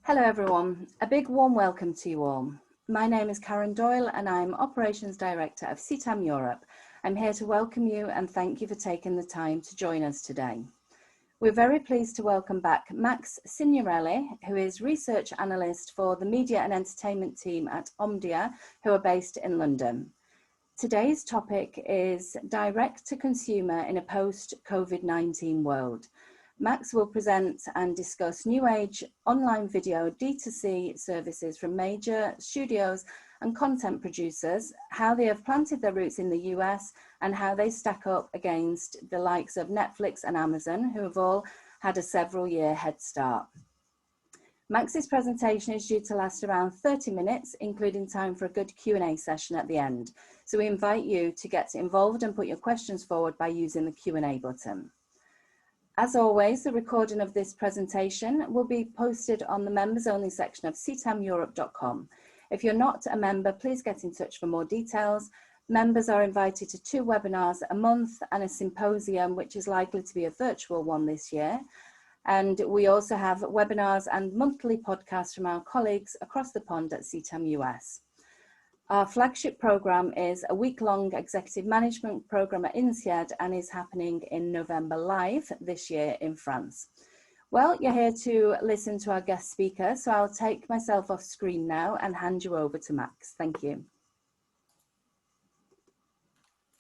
Hello everyone, a big warm welcome to you all. My name is Karen Doyle and I'm Operations Director of CTAM Europe. I'm here to welcome you and thank you for taking the time to join us today. We're very pleased to welcome back Max Signorelli, who is Research Analyst for the Media and Entertainment team at Omdia, who are based in London. Today's topic is direct to consumer in a post-COVID-19 world. Max will present and discuss new age online video D2C services from major studios and content producers, how they have planted their roots in the US and how they stack up against the likes of Netflix and Amazon, who have all had a several-year head start. Max's presentation is due to last around 30 minutes, including time for a good Q&A session at the end. So we invite you to get involved and put your questions forward by using the Q&A button. As always, the recording of this presentation will be posted on the members only section of ctameurope.com. If you're not a member, please get in touch for more details. Members are invited to 2 webinars a month and a symposium, which is likely to be a virtual one this year. And we also have webinars and monthly podcasts from our colleagues across the pond at CTAM US. Our flagship program is a week-long executive management program at INSEAD and is happening in November live this year in France. Well, you're here to listen to our guest speaker, so I'll take myself off screen now and hand you over to Max. Thank you.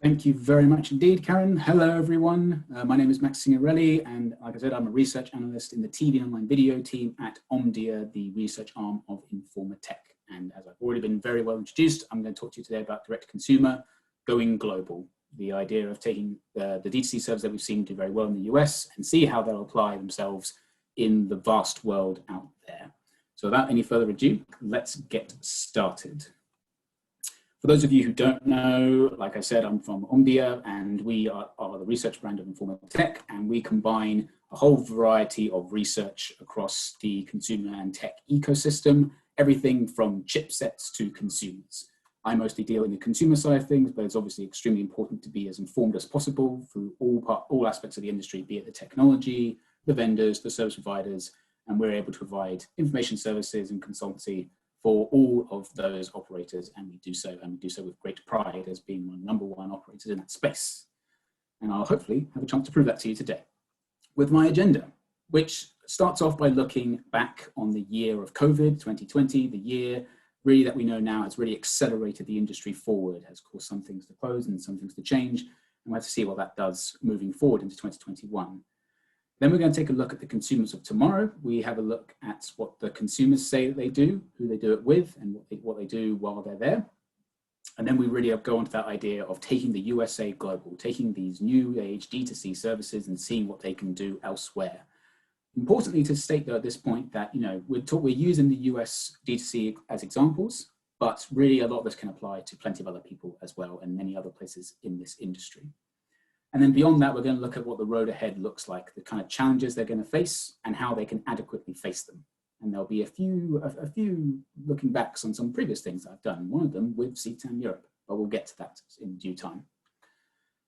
Thank you very much indeed, Karen. Hello, everyone. My name is Max Signorelli, and like I said, I'm a research analyst in the TV and online video team at Omdia, the research arm of Informa Tech. And as I've already been very well introduced, I'm going to talk to you today about direct-to-consumer going global, the idea of taking the D2C service that we've seen do very well in the US and see how they'll apply themselves in the vast world out there. So without any further ado, let's get started. For those of you who don't know, like I said, I'm from Omdia, and we are the research brand of Informa Tech, and we combine a whole variety of research across the consumer and tech ecosystem, everything from chipsets to consumers. I mostly deal in the consumer side of things, but it's obviously extremely important to be as informed as possible through all aspects of the industry, be it the technology, the vendors, the service providers, and we're able to provide information services and consultancy for all of those operators, and we do so with great pride as being one of the #1 operators in that space. And I'll hopefully have a chance to prove that to you today with my agenda, which starts off by looking back on the year of COVID, 2020, the year really that we know now has really accelerated the industry forward, has caused some things to close and some things to change, and we'll have to see what that does moving forward into 2021. Then we're going to take a look at the consumers of tomorrow. We have a look at what the consumers say that they do, who they do it with, and what they do while they're there. And then we really go on to that idea of taking the USA global, taking these new age D2C services and seeing what they can do elsewhere. Importantly, to state though at this point that we're using the US D2C as examples, but really a lot of this can apply to plenty of other people as well and many other places in this industry. And then beyond that, we're going to look at what the road ahead looks like, the kind of challenges they're going to face and how they can adequately face them. And there'll be a few looking backs on some previous things that I've done, one of them with CTAM Europe, but we'll get to that in due time.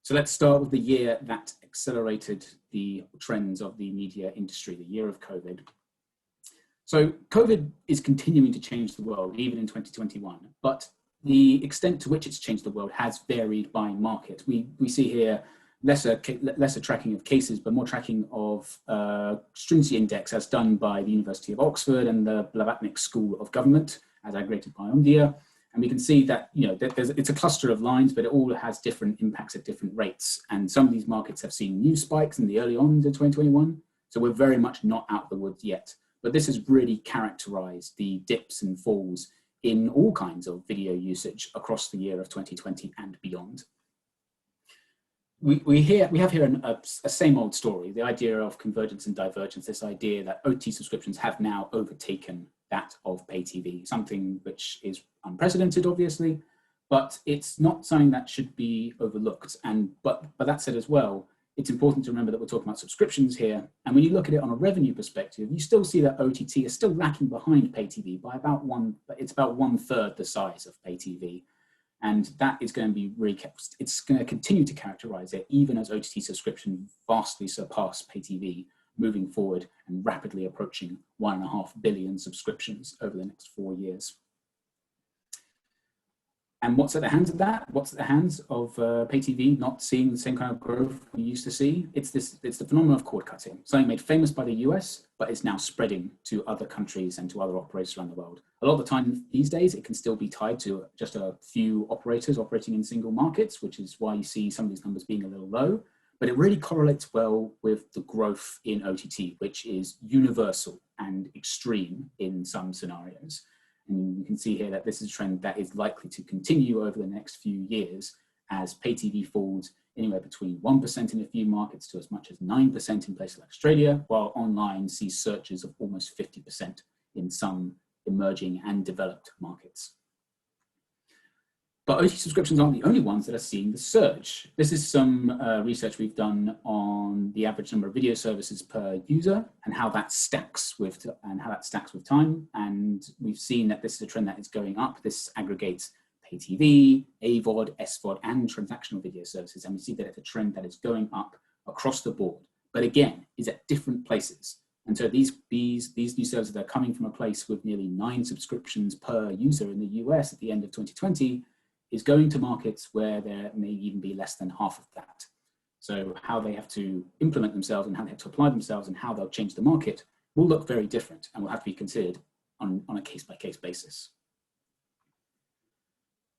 So let's start with the year that accelerated the trends of the media industry, the year of COVID. So COVID is continuing to change the world, even in 2021, but the extent to which it's changed the world has varied by market. We see here lesser tracking of cases, but more tracking of stringency index as done by the University of Oxford and the Blavatnik School of Government, as aggregated by Omdia. And we can see that it's a cluster of lines, but it all has different impacts at different rates. And some of these markets have seen new spikes in the early on to 2021. So we're very much not out of the woods yet. But this has really characterized the dips and falls in all kinds of video usage across the year of 2020 and beyond. We have here a same old story, the idea of convergence and divergence, this idea that OTT subscriptions have now overtaken that of pay TV, something which is unprecedented, obviously, but it's not something that should be overlooked. But that said as well, it's important to remember that we're talking about subscriptions here. And when you look at it on a revenue perspective, you still see that OTT is still lacking behind pay TV by about 1/3 the size of pay TV. And that is going to be it's going to continue to characterize it even as OTT subscription vastly surpass pay TV moving forward and rapidly approaching 1.5 billion subscriptions over the next 4 years. And what's at the hands of that? What's at the hands of pay TV not seeing the same kind of growth we used to see? It's the phenomenon of cord cutting, something made famous by the US, but it's now spreading to other countries and to other operators around the world. A lot of the time these days, it can still be tied to just a few operators operating in single markets, which is why you see some of these numbers being a little low, but it really correlates well with the growth in OTT, which is universal and extreme in some scenarios. And you can see here that this is a trend that is likely to continue over the next few years as pay TV falls anywhere between 1% in a few markets to as much as 9% in places like Australia, while online sees surges of almost 50% in some emerging and developed markets. But OTT subscriptions aren't the only ones that are seeing the surge. This is some research we've done on the average number of video services per user and how that stacks with time. And we've seen that this is a trend that is going up. This aggregates pay TV, AVOD, SVOD, and transactional video services. And we see that it's a trend that is going up across the board, but again, is at different places. And so these new services that are coming from a place with nearly 9 subscriptions per user in the US at the end of 2020 is going to markets where there may even be less than half of that. So how they have to implement themselves and how they have to apply themselves and how they'll change the market will look very different and will have to be considered on a case-by-case basis.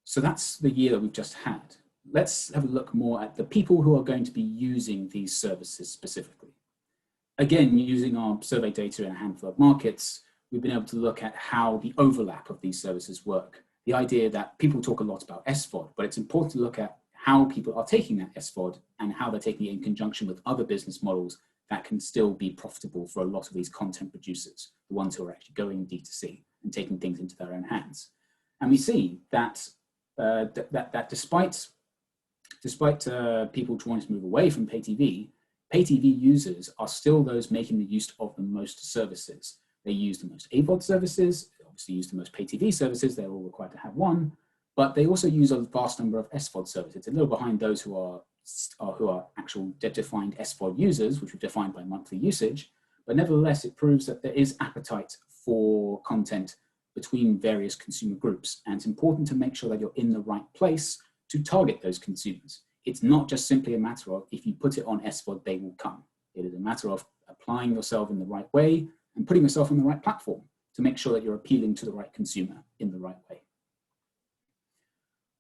So that's the year that we've just had. Let's have a look more at the people who are going to be using these services specifically. Again, using our survey data in a handful of markets, we've been able to look at how the overlap of these services work. The idea that people talk a lot about SVOD, but it's important to look at how people are taking that SVOD and how they're taking it in conjunction with other business models that can still be profitable for a lot of these content producers, the ones who are actually going D2C and taking things into their own hands. And we see that despite people trying to move away from pay TV users are still those making the use of the most services. They use the most AVOD services, they obviously use the most pay TV services, they're all required to have one, but they also use a vast number of SVOD services. It's a little behind those who are actual defined SVOD users, which are defined by monthly usage, but nevertheless, it proves that there is appetite for content between various consumer groups. And it's important to make sure that you're in the right place to target those consumers. It's not just simply a matter of if you put it on SVOD, they will come. It is a matter of applying yourself in the right way and putting yourself on the right platform to make sure that you're appealing to the right consumer in the right way.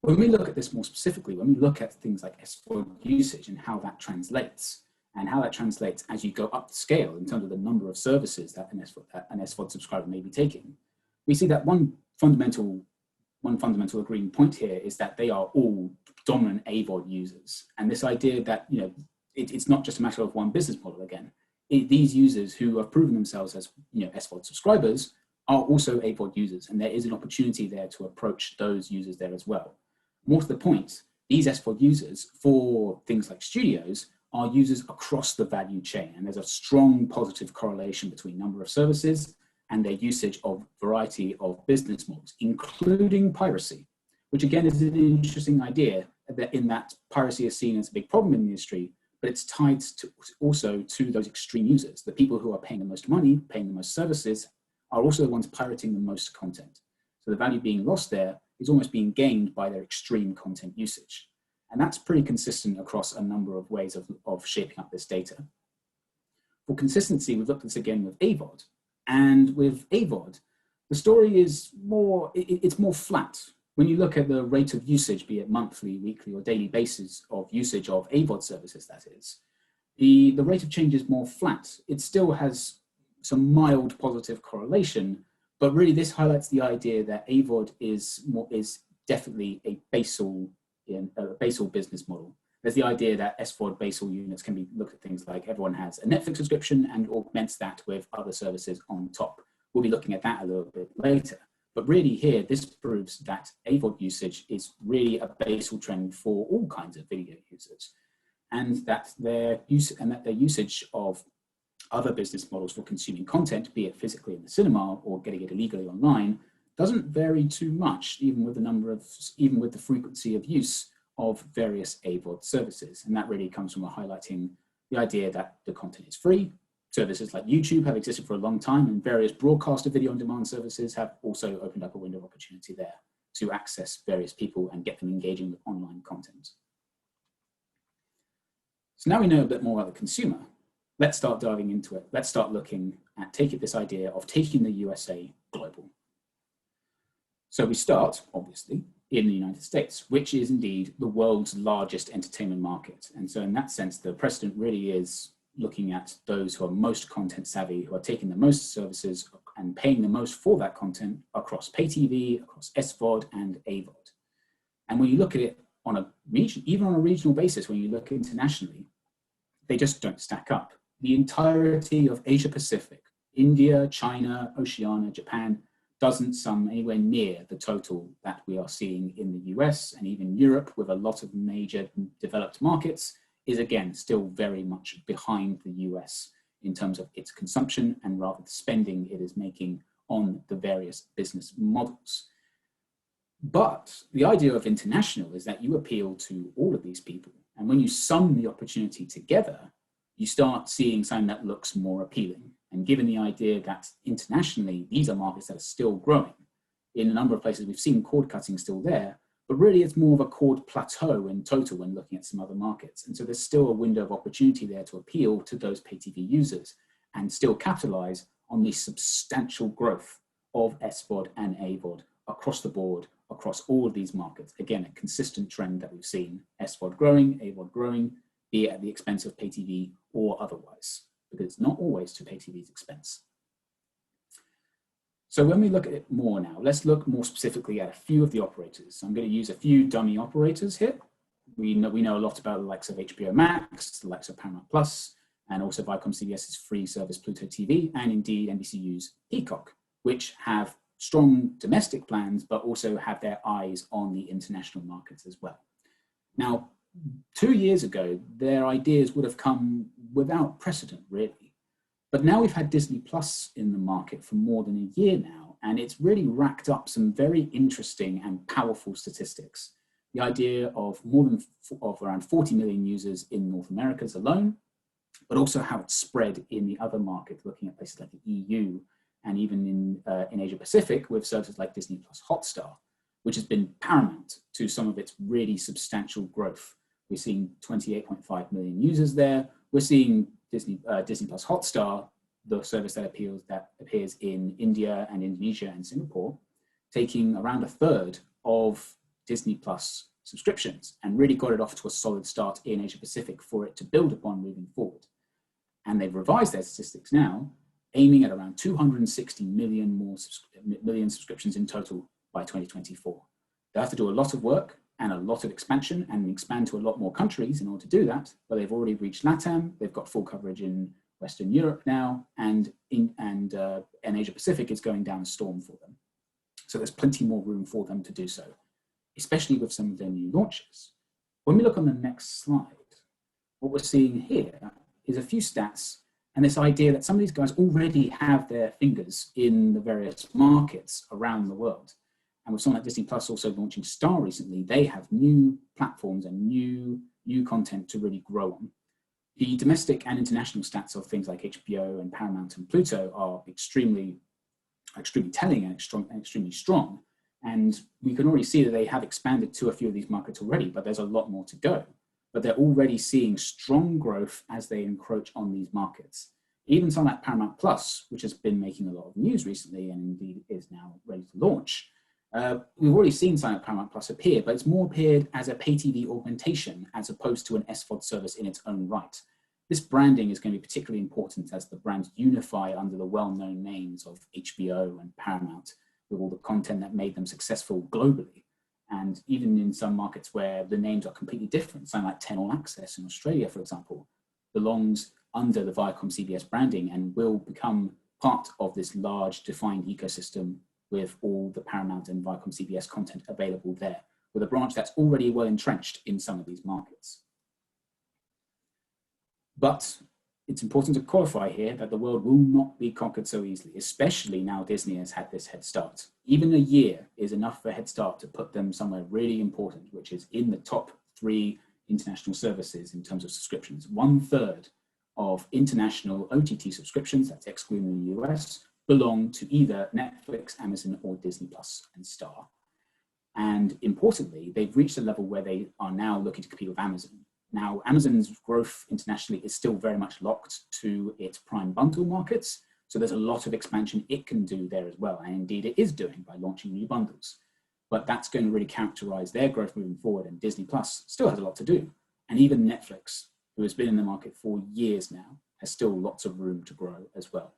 When we look at this more specifically, when we look at things like SVOD usage and how that translates, as you go up the scale in terms of the number of services that an SVOD subscriber may be taking, we see that one fundamental agreeing point here is that they are all dominant AVOD users. And this idea that it's not just a matter of one business model again. These users who have proven themselves as SVOD subscribers are also AVOD users, and there is an opportunity there to approach those users there as well. More to the point, these SVOD users for things like studios are users across the value chain, and there's a strong positive correlation between number of services and their usage of variety of business models, including piracy, which again is an interesting idea in that piracy is seen as a big problem in the industry, but it's tied also to those extreme users. The people who are paying the most money, paying the most services, are also the ones pirating the most content. So the value being lost there is almost being gained by their extreme content usage. And that's pretty consistent across a number of ways of shaping up this data. For consistency, we've looked at this again with AVOD. And with AVOD, the story is it's more flat. When you look at the rate of usage, be it monthly, weekly, or daily basis of usage of AVOD services, that is, the rate of change is more flat. It still has some mild positive correlation, but really this highlights the idea that AVOD is definitely a basal business model. There's the idea that SVOD basal units can be looked at things like everyone has a Netflix subscription and augments that with other services on top. We'll be looking at that a little bit later. But really here, this proves that AVOD usage is really a basal trend for all kinds of video users, and that their usage of other business models for consuming content, be it physically in the cinema or getting it illegally online, doesn't vary too much, even with the frequency of use of various AVOD services. And that really comes from highlighting the idea that the content is free, services like YouTube have existed for a long time, and various broadcaster video on demand services have also opened up a window of opportunity there to access various people and get them engaging with online content. So now we know a bit more about the consumer. Let's start diving into it. Let's start looking at this idea of taking the USA global. So we start, obviously, in the United States, which is indeed the world's largest entertainment market. And so in that sense, the precedent really is looking at those who are most content savvy, who are taking the most services and paying the most for that content across pay TV, across SVOD and AVOD. And when you look at it on a region, even on a regional basis, when you look internationally, they just don't stack up. The entirety of Asia Pacific, India, China, Oceania, Japan, doesn't sum anywhere near the total that we are seeing in the US, and even Europe, with a lot of major developed markets, is again still very much behind the US in terms of its consumption and rather the spending it is making on the various business models. But the idea of international is that you appeal to all of these people, and when you sum the opportunity together, you start seeing something that looks more appealing. And given the idea that internationally, these are markets that are still growing. In a number of places, we've seen cord cutting still there, but really it's more of a cord plateau in total when looking at some other markets. And so there's still a window of opportunity there to appeal to those pay TV users and still capitalize on the substantial growth of SVOD and AVOD across the board, across all of these markets. Again, a consistent trend that we've seen, SVOD growing, AVOD growing, be it at the expense of pay TV or otherwise, because it's not always to pay TV's expense. So when we look at it more now, let's look more specifically at a few of the operators. So I'm going to use a few dummy operators here. We know a lot about the likes of HBO Max, the likes of Paramount Plus, and also Viacom CBS's free service Pluto TV, and indeed NBCU's Peacock, which have strong domestic plans, but also have their eyes on the international markets as well. Now, 2 years ago, their ideas would have come without precedent, really. But now we've had Disney Plus in the market for more than a year now, and it's really racked up some very interesting and powerful statistics. The idea of around 40 million users in North America alone, but also how it's spread in the other markets, looking at places like the EU and even in Asia Pacific with services like Disney Plus Hotstar, which has been paramount to some of its really substantial growth. We're seeing 28.5 million users there. We're seeing Disney Plus Hotstar, the service that appears in India and Indonesia and Singapore, taking around a third of Disney Plus subscriptions and really got it off to a solid start in Asia Pacific for it to build upon moving forward. And they've revised their statistics now, aiming at around 260 million subscriptions in total by 2024. They have to do a lot of work and a lot of expansion and expand to a lot more countries in order to do that, but they've already reached LATAM, they've got full coverage in Western Europe now, and Asia Pacific is going down a storm for them. So there's plenty more room for them to do so, especially with some of their new launches. When we look on the next slide, what we're seeing here is a few stats and this idea that some of these guys already have their fingers in the various markets around the world. And with something like Disney Plus also launching Star recently, they have new platforms and new content to really grow on. The domestic and international stats of things like HBO and Paramount and Pluto are extremely telling and extremely strong. And we can already see that they have expanded to a few of these markets already, but there's a lot more to go. But they're already seeing strong growth as they encroach on these markets. Even something like Paramount Plus, which has been making a lot of news recently and indeed is now ready to launch, we've already seen something like Paramount Plus appear, but it's more appeared as a pay TV augmentation as opposed to an SVOD service in its own right. This branding is going to be particularly important as the brands unify under the well-known names of HBO and Paramount with all the content that made them successful globally. And even in some markets where the names are completely different, something like 10 All Access in Australia, for example, belongs under the Viacom CBS branding and will become part of this large defined ecosystem with all the Paramount and Viacom CBS content available there, with a branch that's already well entrenched in some of these markets. But it's important to qualify here that the world will not be conquered so easily, especially now Disney has had this head start. Even a year is enough for a head start to put them somewhere really important, which is in the top 3 international services in terms of subscriptions. 1/3 of international OTT subscriptions, that's excluding the US, belong to either Netflix, Amazon, or Disney Plus and Star. And importantly, they've reached a level where they are now looking to compete with Amazon. Now, Amazon's growth internationally is still very much locked to its prime bundle markets. So there's a lot of expansion it can do there as well. And indeed it is doing by launching new bundles. But that's going to really characterize their growth moving forward. And Disney Plus still has a lot to do. And even Netflix, who has been in the market for years now, has still lots of room to grow as well.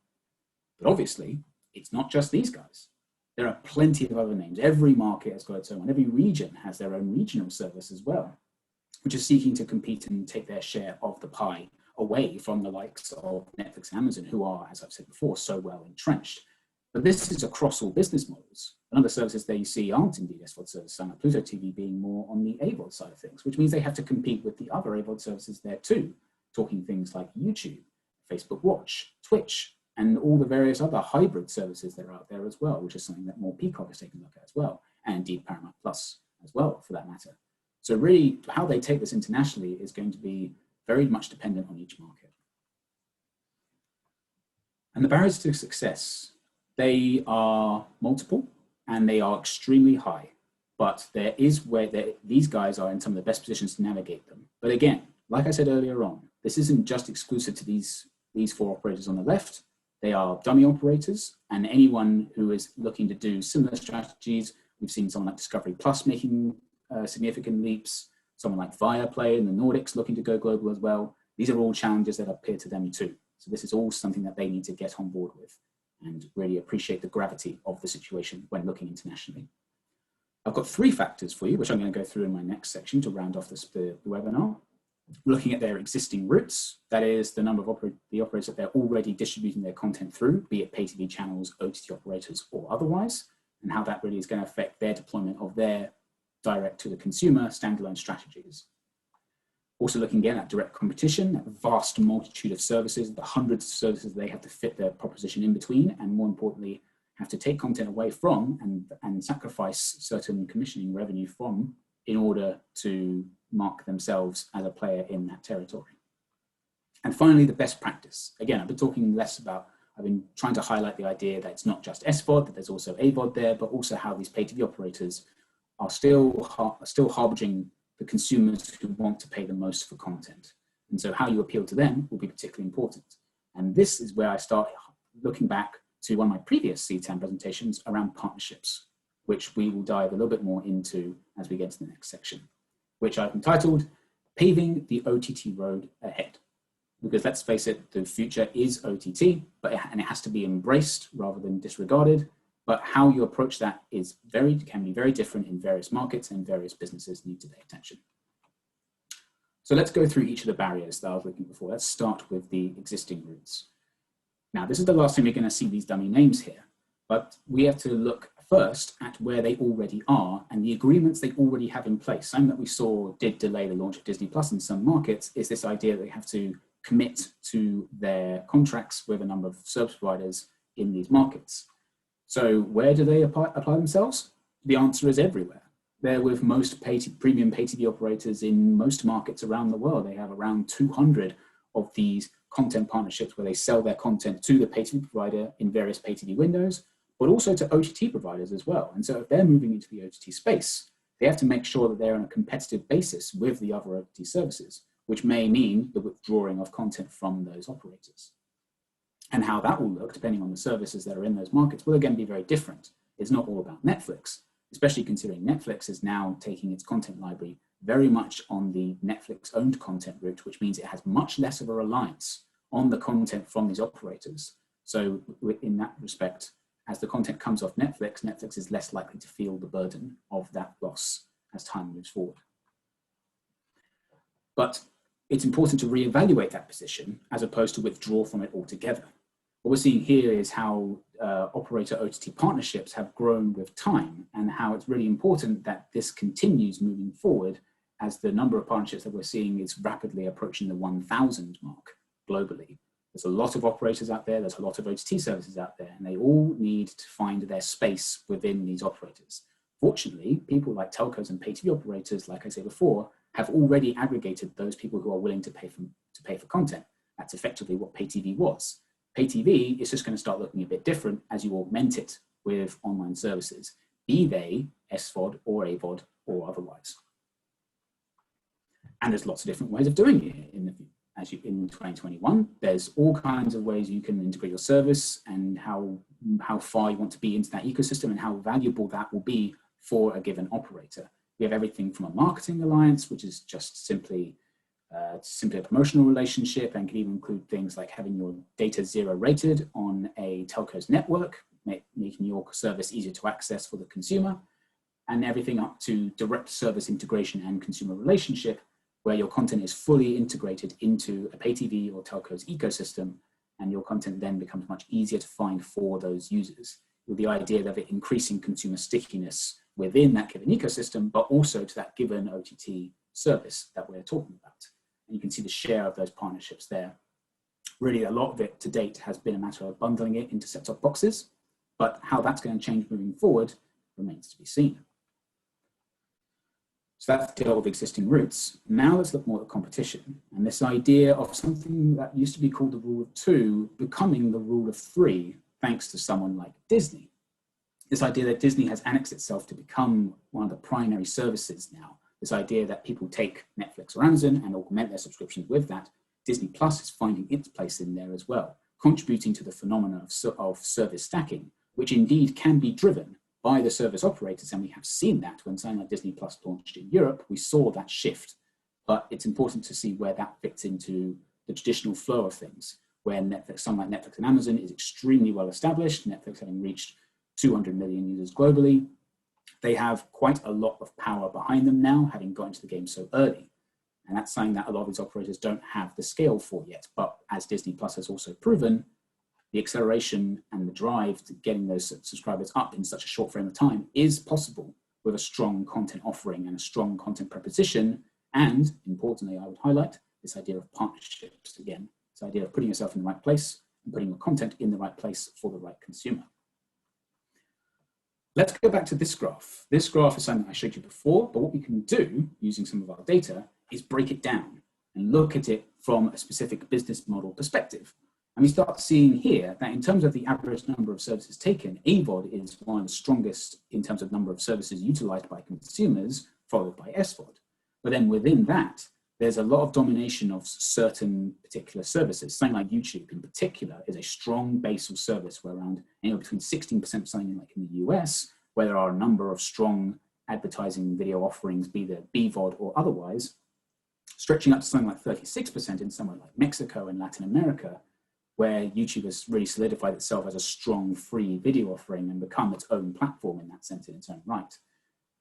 But obviously, it's not just these guys. There are plenty of other names. Every market has got its own. Every region has their own regional service as well, which is seeking to compete and take their share of the pie away from the likes of Netflix and Amazon, who are, as I've said before, so well entrenched. But this is across all business models. And other services there you see aren't indeed SVOD services, like Pluto TV being more on the AVOD side of things, which means they have to compete with the other AVOD services there too, talking things like YouTube, Facebook Watch, Twitch, and all the various other hybrid services that are out there as well, which is something that more Peacock is taking a look at as well, and indeed Paramount Plus as well, for that matter. So really, how they take this internationally is going to be very much dependent on each market. And the barriers to success, they are multiple and they are extremely high, but there is where these guys are in some of the best positions to navigate them. But again, like I said earlier on, this isn't just exclusive to these four operators on the left. They are dummy operators, and anyone who is looking to do similar strategies. We've seen someone like Discovery Plus making significant leaps, someone like Viaplay in the Nordics looking to go global as well. These are all challenges that appear to them too. So this is all something that they need to get on board with and really appreciate the gravity of the situation when looking internationally. I've got 3 factors for you, which I'm going to go through in my next section to round off the webinar. Looking at their existing routes, that is the number of the operators that they're already distributing their content through, be it pay TV channels, OTT operators, or otherwise, and how that really is going to affect their deployment of their direct to the consumer standalone strategies. Also looking again at direct competition, that vast multitude of services, the hundreds of services they have to fit their proposition in between, and more importantly, have to take content away from and sacrifice certain commissioning revenue from in order to mark themselves as a player in that territory. And finally, the best practice. Again, I've been trying to highlight the idea that it's not just SVOD, that there's also AVOD there, but also how these pay TV operators are still harboring the consumers who want to pay the most for content. And so how you appeal to them will be particularly important. And this is where I start looking back to one of my previous CTAM presentations around partnerships, which we will dive a little bit more into as we get to the next section, which I've entitled Paving the OTT Road Ahead. Because let's face it, the future is OTT, and it has to be embraced rather than disregarded. But how you approach that can be very different in various markets, and various businesses need to pay attention. So let's go through each of the barriers that I was looking before. Let's start with the existing routes. Now, this is the last time you're going to see these dummy names here, but we have to look first at where they already are and the agreements they already have in place. Something that we saw did delay the launch of Disney Plus in some markets is this idea that they have to commit to their contracts with a number of service providers in these markets. So where do they apply themselves? The answer is everywhere. They're with most premium pay TV operators in most markets around the world. They have around 200 of these content partnerships where they sell their content to the pay TV provider in various pay TV windows, but also to OTT providers as well. And so if they're moving into the OTT space, they have to make sure that they're on a competitive basis with the other OTT services, which may mean the withdrawing of content from those operators. And how that will look, depending on the services that are in those markets, will again be very different. It's not all about Netflix, especially considering Netflix is now taking its content library very much on the Netflix-owned content route, which means it has much less of a reliance on the content from these operators. So in that respect, as the content comes off Netflix, Netflix is less likely to feel the burden of that loss as time moves forward. But it's important to reevaluate that position as opposed to withdraw from it altogether. What we're seeing here is how operator OTT partnerships have grown with time, and how it's really important that this continues moving forward as the number of partnerships that we're seeing is rapidly approaching the 1,000 mark globally. There's a lot of operators out there, there's a lot of OTT services out there, and they all need to find their space within these operators. Fortunately, people like telcos and pay TV operators, like I said before, have already aggregated those people who are willing to pay for content, That's effectively what pay TV was. Pay TV is just going to start looking a bit different as you augment it with online services, be they SVOD or AVOD or otherwise. And there's lots of different ways of doing it in 2021. There's all kinds of ways you can integrate your service and how far you want to be into that ecosystem and how valuable that will be for a given operator. We have everything from a marketing alliance, which is just simply a promotional relationship, and can even include things like having your data 0 rated on a telco's network, making your service easier to access for the consumer, and everything up to direct service integration and consumer relationship, where your content is fully integrated into a pay TV or telco's ecosystem, and your content then becomes much easier to find for those users, with the idea of it increasing consumer stickiness within that given ecosystem, but also to that given OTT service that we're talking about. And you can see the share of those partnerships there. Really, a lot of it to date has been a matter of bundling it into set-top boxes, but how that's going to change moving forward remains to be seen. So that's dealt with existing routes. Now let's look more at competition and this idea of something that used to be called the rule of 2 becoming the rule of 3, thanks to someone like Disney. This idea that Disney has annexed itself to become one of the primary services now. This idea that people take Netflix or Amazon and augment their subscriptions with that. Disney Plus is finding its place in there as well, contributing to the phenomenon of service stacking, which indeed can be driven by the service operators, and we have seen that when something like Disney Plus launched in Europe, we saw that shift. But it's important to see where that fits into the traditional flow of things, where something like Netflix and Amazon is extremely well established, Netflix having reached 200 million users globally. They have quite a lot of power behind them now, having got into the game so early. And that's something that a lot of these operators don't have the scale for yet. But as Disney Plus has also proven, the acceleration and the drive to getting those subscribers up in such a short frame of time is possible with a strong content offering and a strong content proposition. And importantly, I would highlight this idea of partnerships again, this idea of putting yourself in the right place and putting your content in the right place for the right consumer. Let's go back to this graph. This graph is something I showed you before, but what we can do using some of our data is break it down and look at it from a specific business model perspective. And we start seeing here that in terms of the average number of services taken, AVOD is one of the strongest in terms of number of services utilized by consumers, followed by SVOD. But then within that, there's a lot of domination of certain particular services. Something like YouTube in particular is a strong basal service where around between 16% something like in the US, where there are a number of strong advertising video offerings, be they BVOD or otherwise, stretching up to something like 36% in somewhere like Mexico and Latin America, where YouTube has really solidified itself as a strong free video offering and become its own platform in that sense in its own right.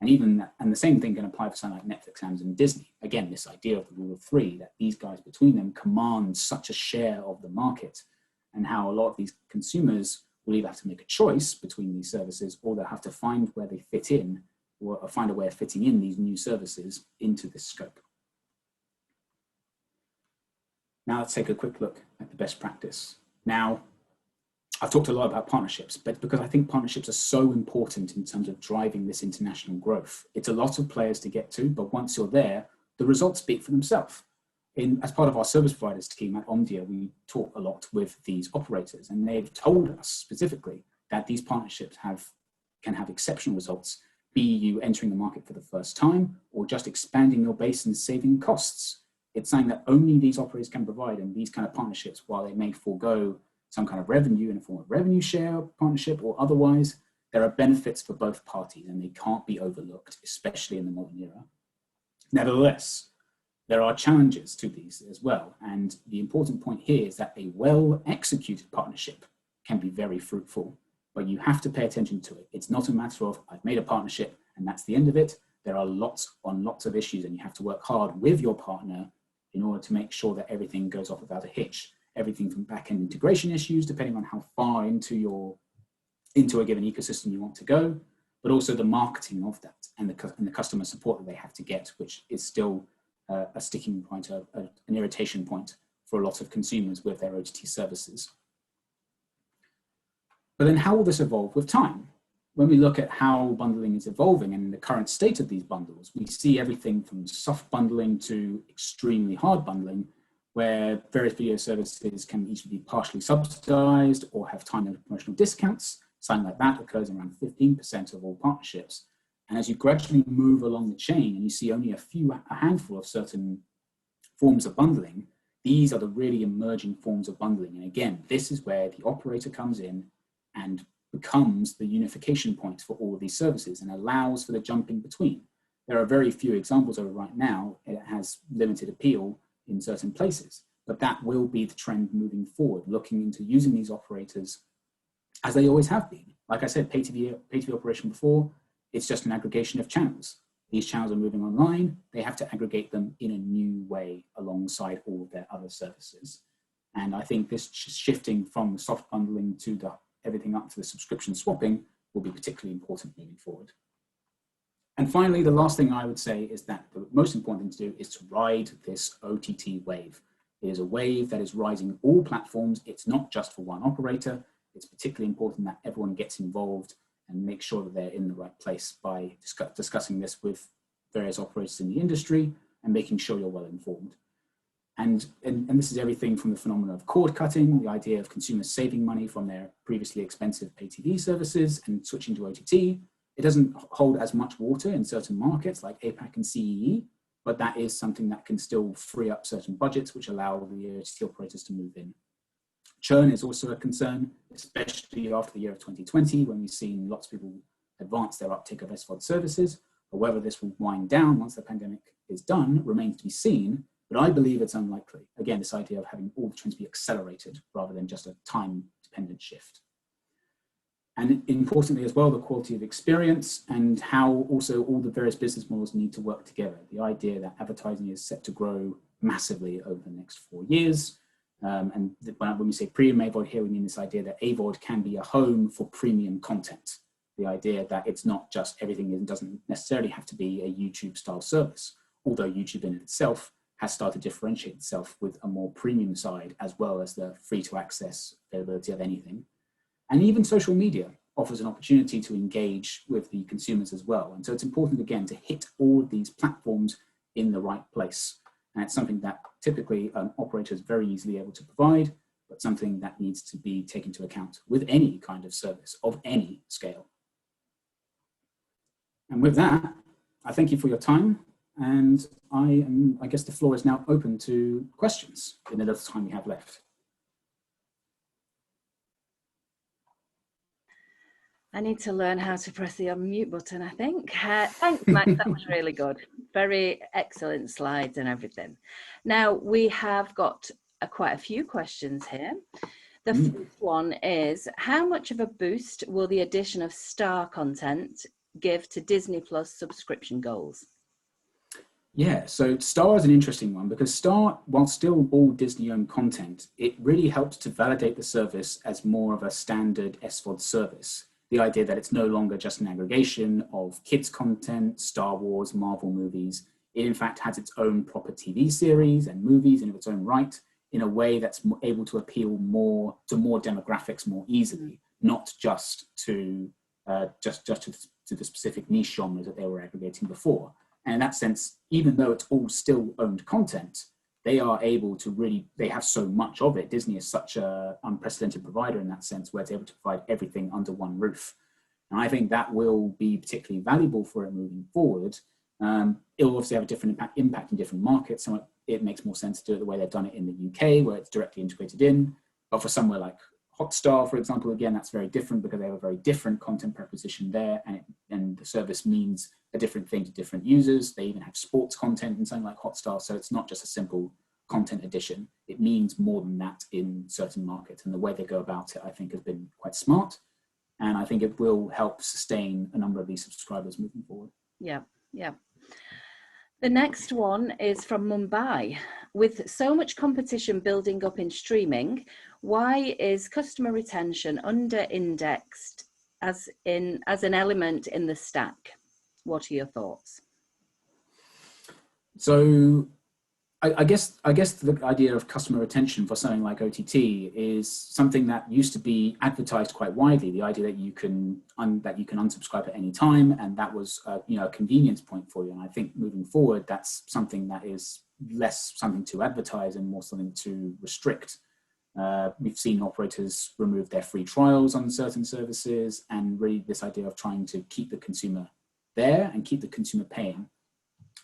And the same thing can apply for something like Netflix, Amazon, and Disney. Again, this idea of the rule of 3, that these guys between them command such a share of the market, and how a lot of these consumers will either have to make a choice between these services, or they'll have to find where they fit in, or find a way of fitting in these new services into this scope. Now let's take a quick look at the best practice. Now, I've talked a lot about partnerships, but because I think partnerships are so important in terms of driving this international growth. It's a lot of players to get to, but once you're there, the results speak for themselves. As part of our service providers team at Omdia, we talk a lot with these operators, and they've told us specifically that these partnerships can have exceptional results, be you entering the market for the first time or just expanding your base and saving costs. It's something that only these operators can provide, and these kind of partnerships, while they may forego some kind of revenue in a form of revenue share partnership or otherwise, there are benefits for both parties and they can't be overlooked, especially in the modern era. Nevertheless, there are challenges to these as well. And the important point here is that a well-executed partnership can be very fruitful, but you have to pay attention to it. It's not a matter of, I've made a partnership and that's the end of it. There are lots of issues, and you have to work hard with your partner in order to make sure that everything goes off without a hitch. Everything from back-end integration issues, depending on how far into a given ecosystem you want to go, but also the marketing of that and the customer support that they have to get, which is still a sticking point, an irritation point for a lot of consumers with their OTT services. But then how will this evolve with time? When we look at how bundling is evolving and the current state of these bundles, we see everything from soft bundling to extremely hard bundling, where various video services can easily be partially subsidized or have time-limited promotional discounts. Something like that occurs in around 15% of all partnerships. And as you gradually move along the chain and you see only a handful of certain forms of bundling, these are the really emerging forms of bundling. And again, this is where the operator comes in and becomes the unification point for all of these services and allows for the jumping between. There are very few examples of it right now. It has limited appeal in certain places, but that will be the trend moving forward, looking into using these operators as they always have been. Like I said, pay TV operation before, it's just an aggregation of channels. These channels are moving online. They have to aggregate them in a new way alongside all of their other services. And I think this shifting from soft bundling to everything up to the subscription swapping will be particularly important moving forward. And finally, the last thing I would say is that the most important thing to do is to ride this OTT wave. It is a wave that is rising all platforms. It's not just for one operator. It's particularly important that everyone gets involved and make sure that they're in the right place by discussing this with various operators in the industry and making sure you're well informed. And this is everything from the phenomenon of cord cutting, the idea of consumers saving money from their previously expensive pay TV services and switching to OTT. It doesn't hold as much water in certain markets like APAC and CEE, but that is something that can still free up certain budgets, which allow the OTT operators to move in. Churn is also a concern, especially after the year of 2020, when we've seen lots of people advance their uptake of SVOD services. But whether this will wind down once the pandemic is done remains to be seen, but I believe it's unlikely. Again, this idea of having all the trends be accelerated rather than just a time-dependent shift. And importantly as well, the quality of experience and how also all the various business models need to work together. The idea that advertising is set to grow massively over the next 4 years. And when we say premium AVOD here, we mean this idea that AVOD can be a home for premium content. The idea that it's not just everything, doesn't necessarily have to be a YouTube style service, although YouTube in itself has started to differentiate itself with a more premium side as well as the free to access availability of anything. And even social media offers an opportunity to engage with the consumers as well. And so it's important, again, to hit all of these platforms in the right place. And it's something that typically operators are very easily able to provide, but something that needs to be taken into account with any kind of service of any scale. And with that, I thank you for your time. And I guess the floor is now open to questions in the little time we have left. I need to learn how to press the unmute button, I think. Thanks, Max, that was really good. Very excellent slides and everything. Now, we have got quite a few questions here. The first one is, how much of a boost will the addition of Star content give to Disney Plus subscription goals? Yeah, so Star is an interesting one because Star, while still all Disney-owned content, it really helps to validate the service as more of a standard SVOD service. The idea that it's no longer just an aggregation of kids content, Star Wars, Marvel movies. It in fact has its own proper TV series and movies in its own right in a way that's able to appeal more to more demographics more easily, not just to the specific niche genres that they were aggregating before. And in that sense, even though it's all still owned content, they are able to really, they have so much of it. Disney is such an unprecedented provider in that sense, where it's able to provide everything under one roof. And I think that will be particularly valuable for it moving forward. It will obviously have a different impact in different markets. So it makes more sense to do it the way they've done it in the UK, where it's directly integrated in. But for somewhere like Hotstar, for example, again, that's very different because they have a very different content proposition there, and the service means a different thing to different users. They even have sports content in something like Hotstar, so it's not just a simple content addition. It means more than that in certain markets, and the way they go about it, I think, has been quite smart, and I think it will help sustain a number of these subscribers moving forward. Yeah, yeah. The next one is from Mumbai. With so much competition building up in streaming, why is customer retention under-indexed as an element in the stack? What are your thoughts? So I guess the idea of customer retention for something like OTT is something that used to be advertised quite widely. The idea that you can unsubscribe at any time, and that was a convenience point for you. And I think moving forward, that's something that is less something to advertise and more something to restrict. We've seen operators remove their free trials on certain services, and really this idea of trying to keep the consumer there and keep the consumer paying.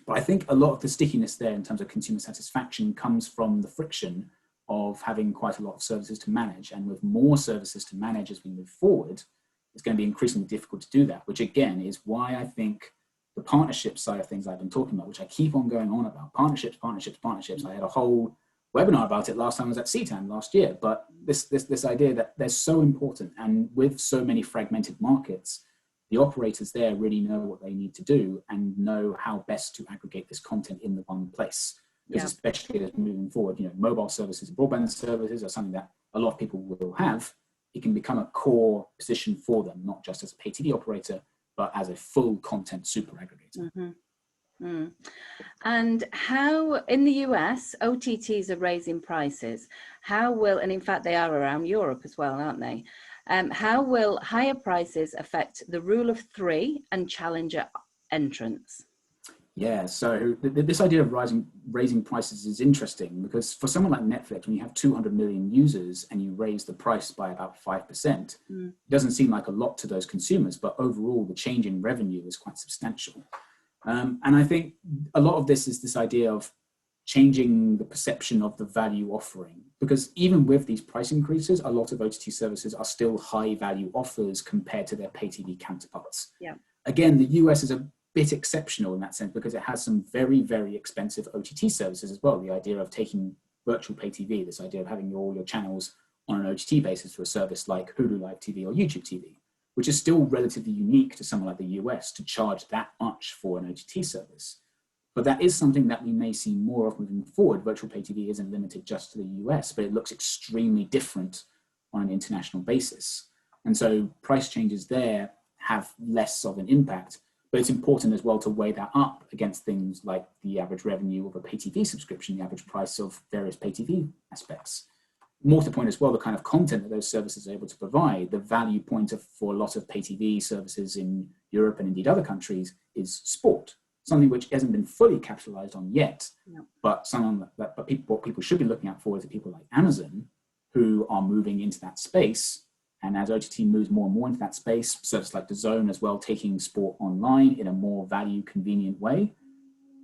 But I think a lot of the stickiness there in terms of consumer satisfaction comes from the friction of having quite a lot of services to manage. And with more services to manage as we move forward, it's going to be increasingly difficult to do that, which again is why I think the partnership side of things I've been talking about, which I keep on going on about, partnerships. I had a whole webinar about it last time I was at CTAM last year, but this idea that they're so important, and with so many fragmented markets, the operators there really know what they need to do and know how best to aggregate this content in the one place. Because especially as moving forward, mobile services and broadband services are something that a lot of people will have. It can become a core position for them, not just as a pay TV operator, but as a full content super aggregator. Mm-hmm. Mm. And how, in the US, OTTs are raising prices. How will, and in fact they are around Europe as well, aren't they? How will higher prices affect the rule of three and challenger entrants? Yeah, so this idea of raising prices is interesting, because for someone like Netflix, when you have 200 million users and you raise the price by about 5%, it doesn't seem like a lot to those consumers, but overall the change in revenue is quite substantial. And I think a lot of this is this idea of changing the perception of the value offering, because even with these price increases, a lot of OTT services are still high value offers compared to their pay TV counterparts. Yeah. Again, the US is a bit exceptional in that sense, because it has some very, very expensive OTT services as well. The idea of taking virtual pay TV, this idea of having all your channels on an OTT basis for a service like Hulu Live TV or YouTube TV, which is still relatively unique to someone like the US to charge that much for an OTT service. But that is something that we may see more of moving forward. Virtual pay TV isn't limited just to the US, but it looks extremely different on an international basis. And so price changes there have less of an impact. But it's important as well to weigh that up against things like the average revenue of a pay TV subscription, the average price of various pay TV aspects. More to the point as well, the kind of content that those services are able to provide, the value point for a lot of pay TV services in Europe and indeed other countries is sport, something which hasn't been fully capitalized on yet. No. But what people should be looking out for is people like Amazon, who are moving into that space. And as OTT moves more and more into that space, services like DAZN as well, taking sport online in a more value convenient way,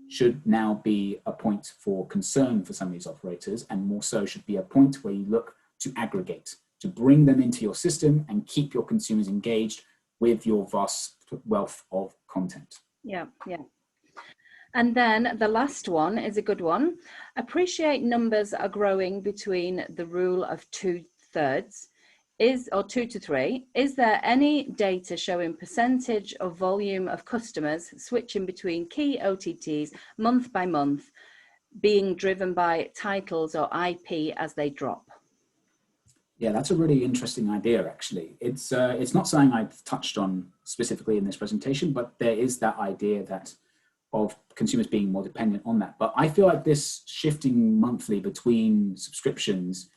should now be a point for concern for some of these operators, and more so should be a point where you look to aggregate, to bring them into your system and keep your consumers engaged with your vast wealth of content. Yeah. And then the last one is a good one. Appreciate numbers are growing between the rule of 2/3. Or 2 to 3, is there any data showing percentage of volume of customers switching between key OTTs month by month being driven by titles or IP as they drop? Yeah, that's a really interesting idea, actually. It's not something I've touched on specifically in this presentation, but there is that idea that of consumers being more dependent on that. But I feel like this shifting monthly between subscriptions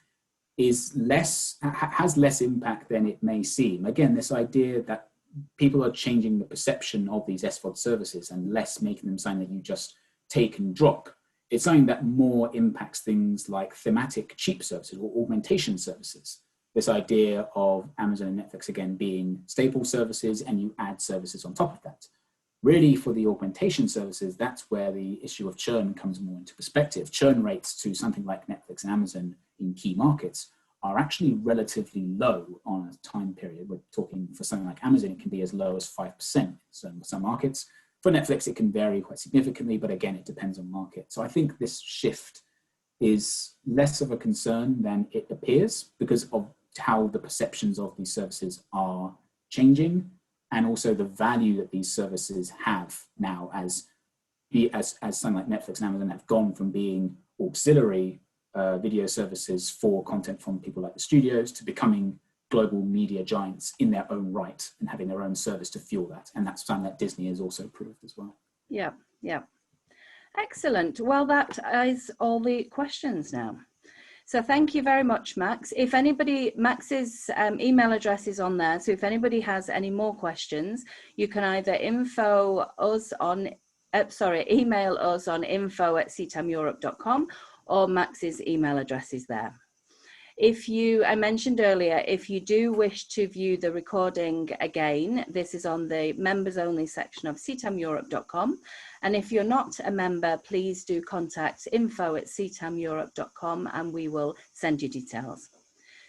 has less impact than it may seem. Again, this idea that people are changing the perception of these SVOD services and less making them something that you just take and drop. It's something that more impacts things like thematic cheap services or augmentation services. This idea of Amazon and Netflix, again, being staple services, and you add services on top of that. Really, for the augmentation services, that's where the issue of churn comes more into perspective. Churn rates to something like Netflix and Amazon in key markets are actually relatively low on a time period. We're talking for something like Amazon, it can be as low as 5% in some markets. For Netflix, it can vary quite significantly, but again, it depends on market. So I think this shift is less of a concern than it appears, because of how the perceptions of these services are changing, and also the value that these services have now as something like Netflix and Amazon have gone from being auxiliary video services for content from people like the studios to becoming global media giants in their own right and having their own service to fuel that. And that's something that Disney has also proved as well. Yeah. Excellent. Well, that is all the questions now. So thank you very much, Max. If anybody, Max's email address is on there. So if anybody has any more questions, you can either info us on email us on info@ctameurope.com, or Max's email address is there. I mentioned earlier, if you do wish to view the recording again, this is on the members only section of ctameurope.com. And if you're not a member, please do contact info@ctameurope.com and we will send you details.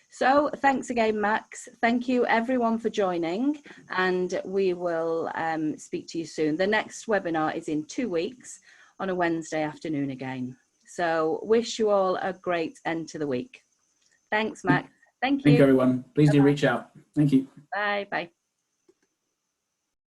So thanks again, Max. Thank you everyone for joining, and we will speak to you soon. The next webinar is in 2 weeks on a Wednesday afternoon again. So wish you all a great end to the week. Thanks, Max. Thank you. Thank you, everyone. Please do Bye-bye. reach out. Thank you. Bye. Bye.